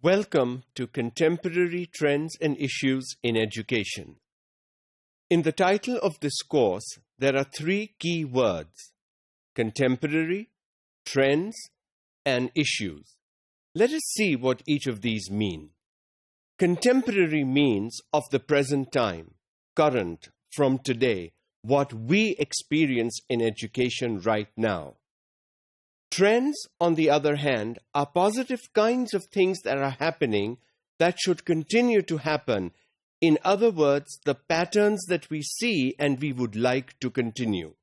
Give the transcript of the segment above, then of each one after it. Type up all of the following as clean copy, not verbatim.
Welcome to Contemporary Trends and Issues in Education. In the title of this course, there are three key words: contemporary, trends, and issues. Let us see what each of these mean. Contemporary means of the present time, current, from today, what we experience in education right now. Trends, on the other hand, are positive kinds of things that are happening that should continue to happen. In other words, the patterns that we see and we would like to continue.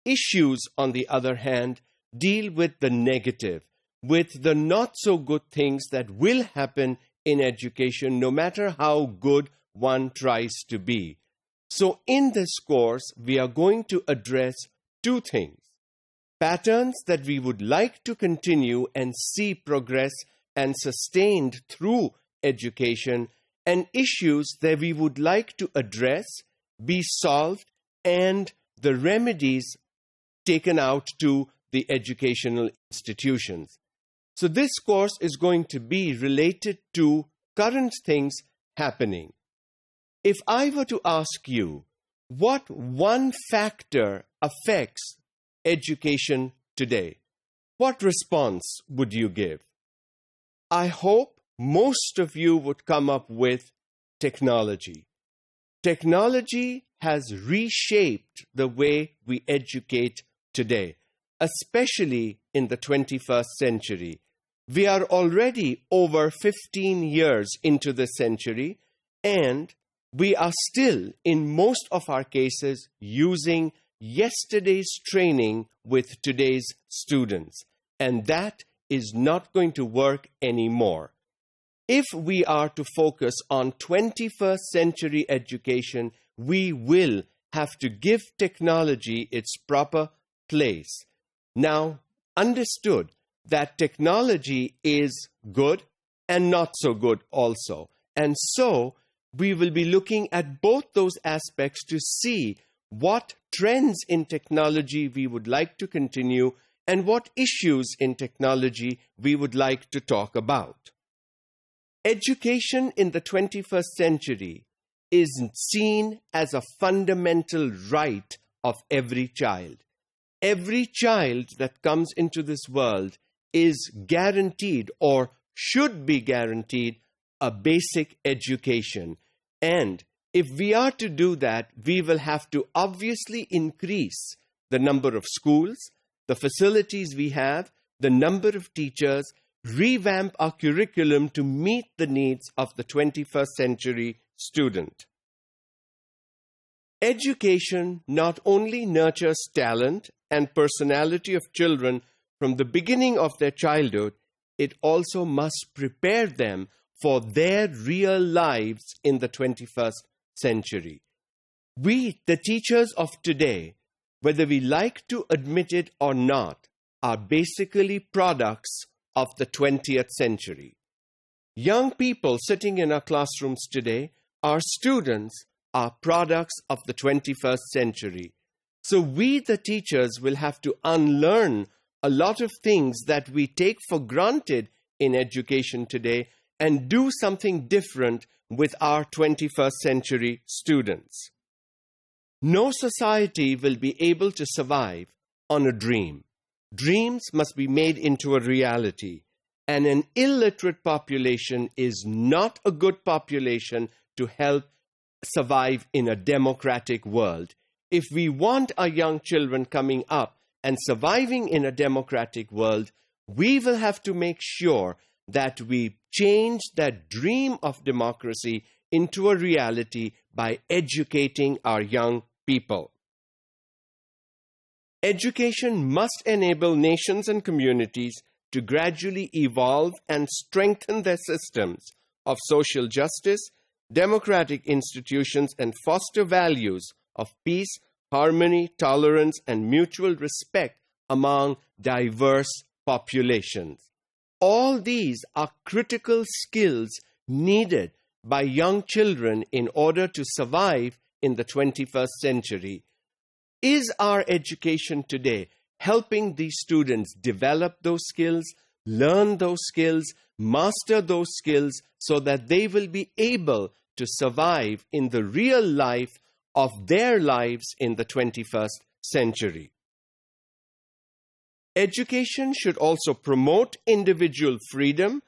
Issues, on the other hand, deal with the negative, with the not so good things that will happen in education no matter how good one tries to be. So in this course, we are going to address two things: patterns that we would like to continue and see progress and sustained through education, and issues that we would like to address, be solved, and the remedies taken out to the educational institutions. So this course is going to be related to current things happening. If I were to ask you, what one factor affects education today, what response would you give? I hope most of you would come up with technology. Technology has reshaped the way we educate today, especially in the 21st century. We are already over 15 years into the century, and we are still, in most of our cases, using yesterday's training with today's students, and that is not going to work anymore. If we are to focus on 21st century education, we will have to give technology its proper place. Now, understood that technology is good and not so good also, and so we will be looking at both those aspects to see what trends in technology we would like to continue and what issues in technology we would like to talk about. Education in the 21st century is seen as a fundamental right of every child. Every child that comes into this world is guaranteed, or should be guaranteed, a basic education. And if we are to do that, we will have to obviously increase the number of schools, the facilities we have, the number of teachers, revamp our curriculum to meet the needs of the 21st century student. Education not only nurtures talent and personality of children from the beginning of their childhood, it also must prepare them for their real lives in the 21st century. We, the teachers of today, whether we like to admit it or not, are basically products of the 20th century. Young people sitting in our classrooms today, our students, are products of the 21st century. So we, the teachers, will have to unlearn a lot of things that we take for granted in education today and do something different with our 21st century students. No society will be able to survive on a dream. Dreams must be made into a reality, and an illiterate population is not a good population to help survive in a democratic world. If we want our young children coming up and surviving in a democratic world, we will have to make sure that we change that dream of democracy into a reality by educating our young people. Education must enable nations and communities to gradually evolve and strengthen their systems of social justice, democratic institutions, and foster values of peace, harmony, tolerance, and mutual respect among diverse populations. All these are critical skills needed by young children in order to survive in the 21st century. Is our education today helping these students develop those skills? learn those skills, master those skills, so that they will be able to survive in the real life of their lives in the 21st century. Education should also promote individual freedom,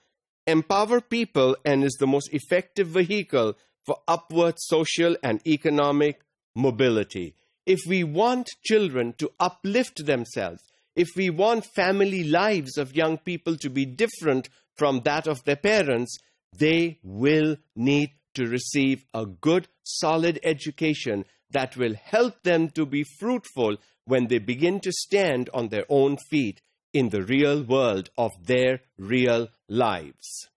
empower people, and is the most effective vehicle for upward social and economic mobility. If we want children to uplift themselves, if we want family lives of young people to be different from that of their parents, they will need to receive a good, solid education that will help them to be fruitful when they begin to stand on their own feet in the real world of their real lives.